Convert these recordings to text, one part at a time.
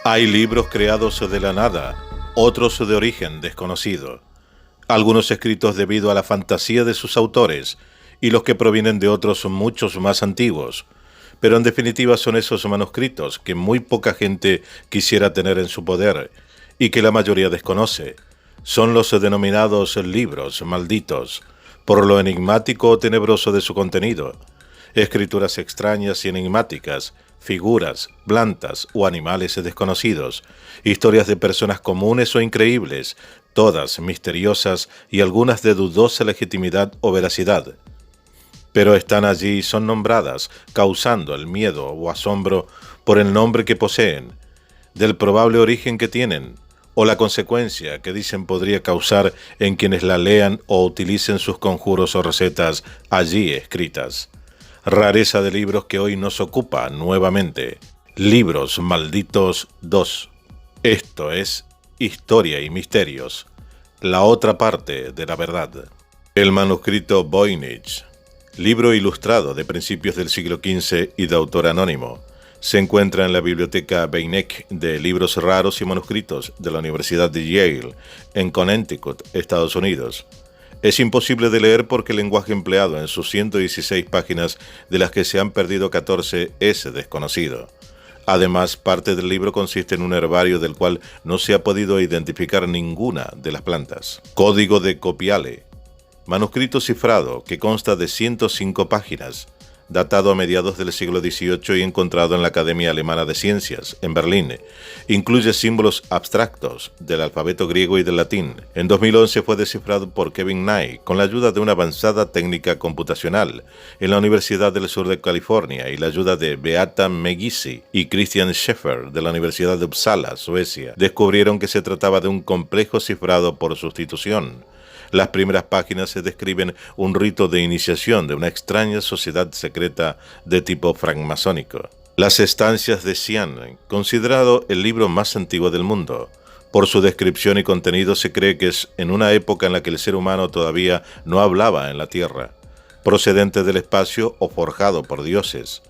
Hay libros creados de la nada, otros de origen desconocido, algunos escritos debido a la fantasía de sus autores y los que provienen de otros muchos más antiguos, pero en definitiva son esos manuscritos que muy poca gente quisiera tener en su poder y que la mayoría desconoce. Son los denominados libros malditos, por lo enigmático o tenebroso de su contenido. Escrituras extrañas y enigmáticas, figuras, plantas o animales desconocidos, historias de personas comunes o increíbles, todas misteriosas y algunas de dudosa legitimidad o veracidad. Pero están allí y son nombradas, causando el miedo o asombro por el nombre que poseen, del probable origen que tienen, o la consecuencia que dicen podría causar en quienes la lean o utilicen sus conjuros o recetas allí escritas. Rareza de libros que hoy nos ocupa nuevamente. Libros Malditos 2. Esto es Historia y Misterios, la otra parte de la verdad. El manuscrito Voynich, libro ilustrado de principios del siglo XV y de autor anónimo, se encuentra en la Biblioteca Beinecke de Libros Raros y Manuscritos de la Universidad de Yale, en Connecticut, Estados Unidos. Es imposible de leer porque el lenguaje empleado en sus 116 páginas, de las que se han perdido 14, es desconocido. Además, parte del libro consiste en un herbario del cual no se ha podido identificar ninguna de las plantas. Código de Copiale, manuscrito cifrado que consta de 105 páginas, datado a mediados del siglo XVIII y encontrado en la Academia Alemana de Ciencias, en Berlín. Incluye símbolos abstractos del alfabeto griego y del latín. En 2011 fue descifrado por Kevin Nye con la ayuda de una avanzada técnica computacional en la Universidad del Sur de California y la ayuda de Beata Megisi y Christian Scheffer de la Universidad de Uppsala, Suecia. Descubrieron que se trataba de un complejo cifrado por sustitución. Las primeras páginas se describen un rito de iniciación de una extraña sociedad secreta de tipo francmasónico. Las estancias de Xi'an, considerado el libro más antiguo del mundo. Por su descripción y contenido se cree que es en una época en la que el ser humano todavía no hablaba en la Tierra, procedente del espacio o forjado por dioses.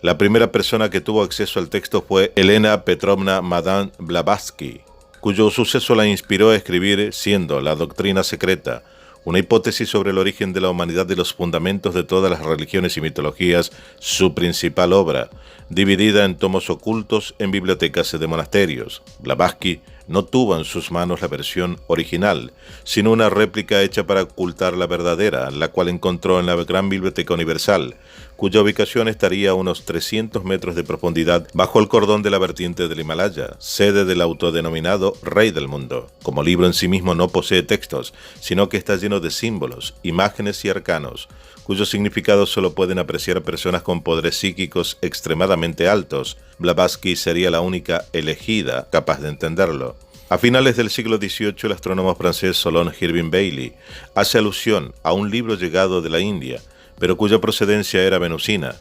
La primera persona que tuvo acceso al texto fue Elena Petrovna Madame Blavatsky, cuyo suceso la inspiró a escribir, siendo La Doctrina Secreta, una hipótesis sobre el origen de la humanidad y los fundamentos de todas las religiones y mitologías, su principal obra, dividida en tomos ocultos en bibliotecas de monasterios. Blavatsky no tuvo en sus manos la versión original, sino una réplica hecha para ocultar la verdadera, la cual encontró en la Gran Biblioteca Universal, cuya ubicación estaría a unos 300 metros de profundidad bajo el cordón de la vertiente del Himalaya, sede del autodenominado Rey del Mundo. Como libro en sí mismo no posee textos, sino que está lleno de símbolos, imágenes y arcanos, cuyos significados solo pueden apreciar personas con poderes psíquicos extremadamente altos. Blavatsky sería la única elegida capaz de entenderlo. A finales del siglo XVIII, el astrónomo francés Solon Irving Bailey hace alusión a un libro llegado de la India, pero cuya procedencia era venusina.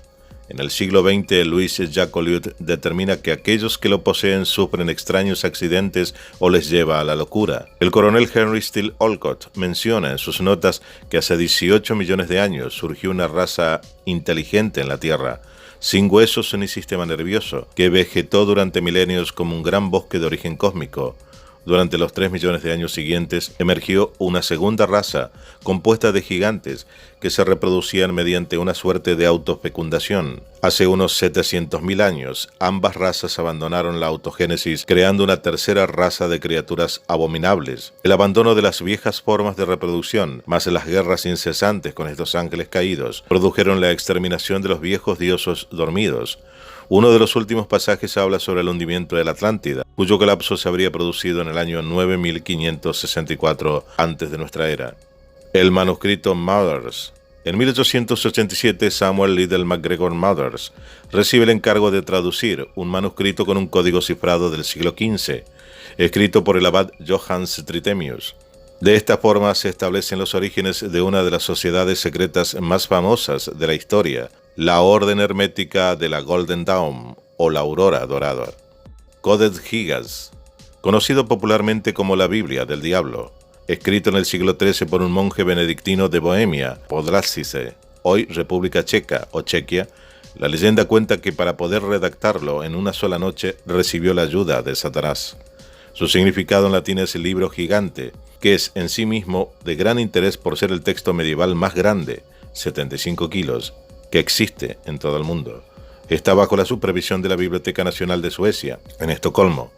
En el siglo XX, Louis Jacoliot determina que aquellos que lo poseen sufren extraños accidentes o les lleva a la locura. El coronel Henry Steele Olcott menciona en sus notas que hace 18 millones de años surgió una raza inteligente en la Tierra, sin huesos ni sistema nervioso, que vegetó durante milenios como un gran bosque de origen cósmico. Durante los 3 millones de años siguientes emergió una segunda raza, compuesta de gigantes, que se reproducían mediante una suerte de autofecundación. Hace unos 700.000 años, ambas razas abandonaron la autogénesis, creando una tercera raza de criaturas abominables. El abandono de las viejas formas de reproducción, más las guerras incesantes con estos ángeles caídos, produjeron la exterminación de los viejos dioses dormidos. Uno de los últimos pasajes habla sobre el hundimiento de la Atlántida, cuyo colapso se habría producido en el año 9564 antes de nuestra era. El manuscrito Mothers. En 1887, Samuel Liddell MacGregor Mothers recibe el encargo de traducir un manuscrito con un código cifrado del siglo XV, escrito por el abad Johannes Trithemius. De esta forma se establecen los orígenes de una de las sociedades secretas más famosas de la historia, la Orden Hermética de la Golden Dawn, o la Aurora Dorada. Codex Gigas, conocido popularmente como la Biblia del Diablo, escrito en el siglo XIII por un monje benedictino de Bohemia, Podlazice, hoy República Checa o Chequia, La leyenda cuenta que para poder redactarlo en una sola noche recibió la ayuda de Satanás. Su significado en latín es el libro gigante, que es en sí mismo de gran interés por ser el texto medieval más grande, 75 kilos, que existe en todo el mundo. Está bajo la supervisión de la Biblioteca Nacional de Suecia, en Estocolmo.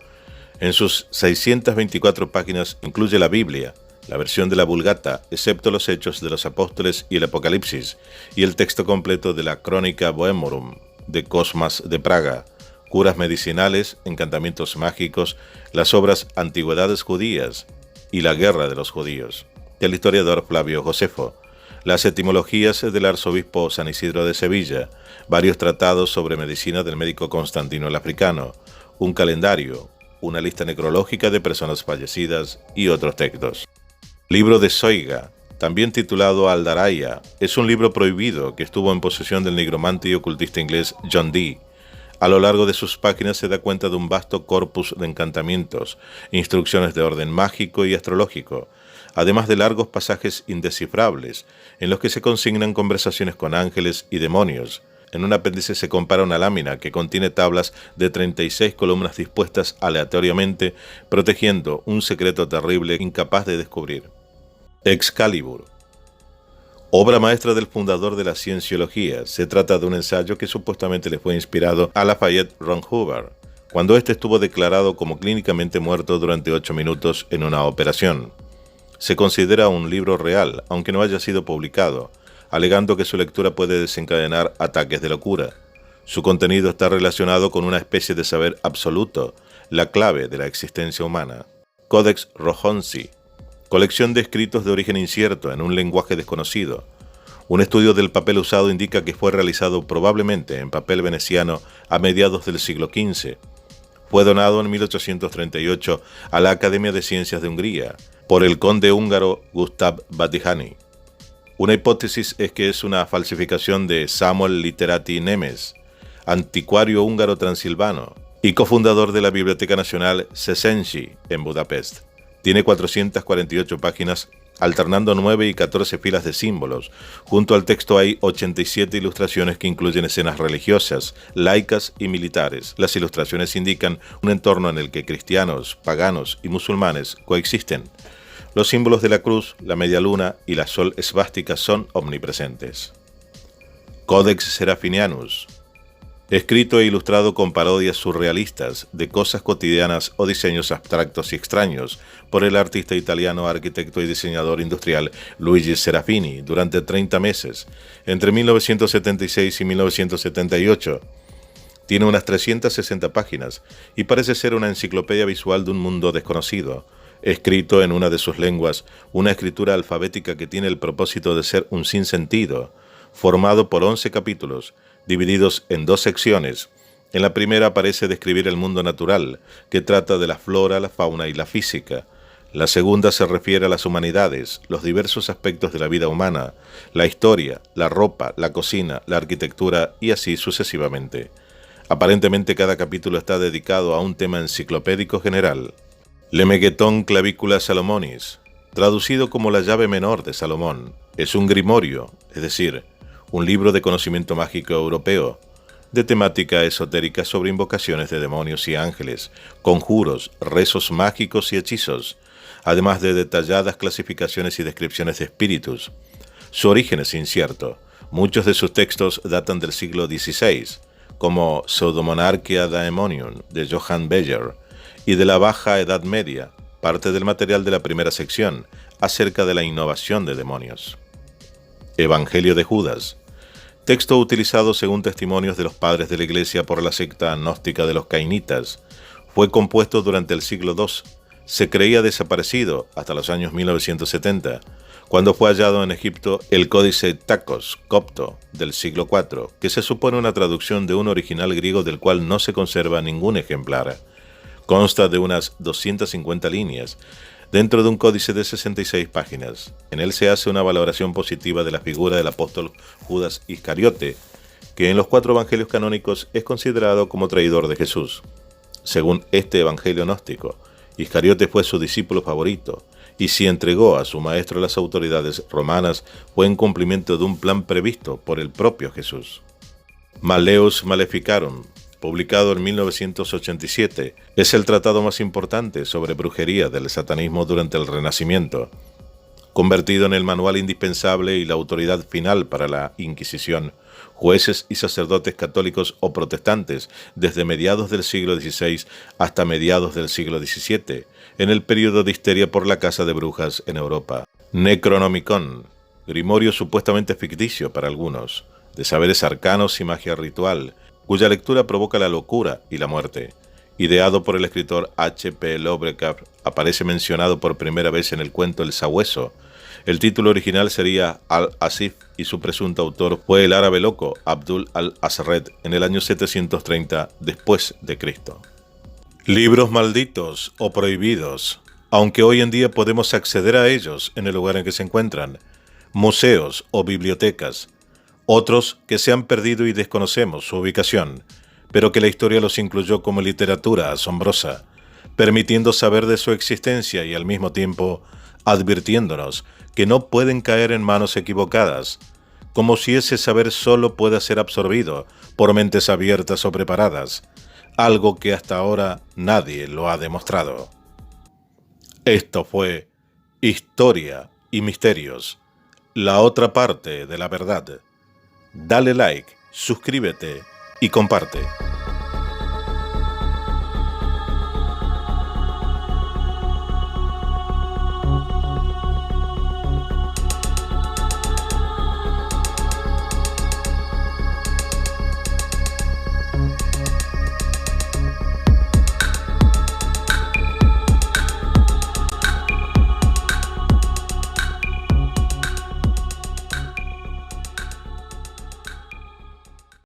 En sus 624 páginas incluye la Biblia, la versión de la Vulgata, excepto los Hechos de los Apóstoles y el Apocalipsis, y el texto completo de la Crónica Bohemorum de Cosmas de Praga, curas medicinales, encantamientos mágicos, las obras Antigüedades judías y la Guerra de los Judíos, del historiador Flavio Josefo, las etimologías del arzobispo San Isidro de Sevilla, varios tratados sobre medicina del médico Constantino el Africano, un calendario, una lista necrológica de personas fallecidas y otros textos. Libro de Soiga, también titulado Aldaraya, es un libro prohibido que estuvo en posesión del nigromante y ocultista inglés John Dee. A lo largo de sus páginas se da cuenta de un vasto corpus de encantamientos, instrucciones de orden mágico y astrológico, además de largos pasajes indescifrables, en los que se consignan conversaciones con ángeles y demonios. En un apéndice se compara una lámina que contiene tablas de 36 columnas dispuestas aleatoriamente, protegiendo un secreto terrible incapaz de descubrir. Excalibur. Obra maestra del fundador de la cienciología, se trata de un ensayo que supuestamente le fue inspirado a Lafayette Ron Hubbard, cuando éste estuvo declarado como clínicamente muerto durante 8 minutos en una operación. Se considera un libro real, aunque no haya sido publicado, alegando que su lectura puede desencadenar ataques de locura. Su contenido está relacionado con una especie de saber absoluto, la clave de la existencia humana. Codex Rojonsi. Colección de escritos de origen incierto en un lenguaje desconocido. Un estudio del papel usado indica que fue realizado probablemente en papel veneciano a mediados del siglo XV. Fue donado en 1838 a la Academia de Ciencias de Hungría por el conde húngaro Gustav Batthyány. Una hipótesis es que es una falsificación de Samuel Literati Nemes, anticuario húngaro transilvano y cofundador de la Biblioteca Nacional Széchenyi en Budapest. Tiene 448 páginas, alternando 9 y 14 filas de símbolos. Junto al texto hay 87 ilustraciones que incluyen escenas religiosas, laicas y militares. Las ilustraciones indican un entorno en el que cristianos, paganos y musulmanes coexisten. Los símbolos de la cruz, la media luna y la sol esvástica son omnipresentes. Codex Serafinianus. Escrito e ilustrado con parodias surrealistas de cosas cotidianas o diseños abstractos y extraños por el artista italiano, arquitecto y diseñador industrial Luigi Serafini durante 30 meses, entre 1976 y 1978. Tiene unas 360 páginas y parece ser una enciclopedia visual de un mundo desconocido, escrito en una de sus lenguas, una escritura alfabética que tiene el propósito de ser un sinsentido, formado por 11 capítulos, divididos en 2 secciones. En la primera aparece describir el mundo natural, que trata de la flora, la fauna y la física. La segunda se refiere a las humanidades, los diversos aspectos de la vida humana, la historia, la ropa, la cocina, la arquitectura y así sucesivamente. Aparentemente cada capítulo está dedicado a un tema enciclopédico general. Lemegeton Clavicula Salomonis, traducido como la llave menor de Salomón, es un grimorio, es decir, un libro de conocimiento mágico europeo, de temática esotérica sobre invocaciones de demonios y ángeles, conjuros, rezos mágicos y hechizos, además de detalladas clasificaciones y descripciones de espíritus. Su origen es incierto. Muchos de sus textos datan del siglo XVI, como Pseudomonarchia Daemonium de Johann Beyer, y de la Baja Edad Media, parte del material de la primera sección, acerca de la innovación de demonios. Evangelio de Judas, texto utilizado según testimonios de los padres de la Iglesia por la secta gnóstica de los cainitas. Fue compuesto durante el siglo II. Se creía desaparecido hasta los años 1970, cuando fue hallado en Egipto el Códice Tacos copto del siglo IV, que se supone una traducción de un original griego del cual no se conserva ningún ejemplar. Consta de unas 250 líneas, dentro de un códice de 66 páginas. En él se hace una valoración positiva de la figura del apóstol Judas Iscariote, que en los 4 evangelios canónicos es considerado como traidor de Jesús. Según este evangelio gnóstico, Iscariote fue su discípulo favorito, y si entregó a su maestro a las autoridades romanas, fue en cumplimiento de un plan previsto por el propio Jesús. Malleus Maleficarum, publicado en 1987, es el tratado más importante sobre brujería del satanismo durante el Renacimiento, convertido en el manual indispensable y la autoridad final para la Inquisición, jueces y sacerdotes católicos o protestantes desde mediados del siglo XVI hasta mediados del siglo XVII, en el período de histeria por la caza de brujas en Europa. Necronomicon, grimorio supuestamente ficticio para algunos, de saberes arcanos y magia ritual, cuya lectura provoca la locura y la muerte. Ideado por el escritor H.P. Lovecraft, aparece mencionado por primera vez en el cuento El Sabueso. El título original sería Al-Asif y su presunto autor fue el árabe loco Abdul al-Azred en el año 730 después de Cristo. Libros malditos o prohibidos, aunque hoy en día podemos acceder a ellos en el lugar en que se encuentran, museos o bibliotecas, otros que se han perdido y desconocemos su ubicación, pero que la historia los incluyó como literatura asombrosa, permitiendo saber de su existencia y al mismo tiempo advirtiéndonos que no pueden caer en manos equivocadas, como si ese saber solo pueda ser absorbido por mentes abiertas o preparadas, algo que hasta ahora nadie lo ha demostrado. Esto fue Historia y Misterios, la otra parte de la verdad. Dale like, suscríbete y comparte.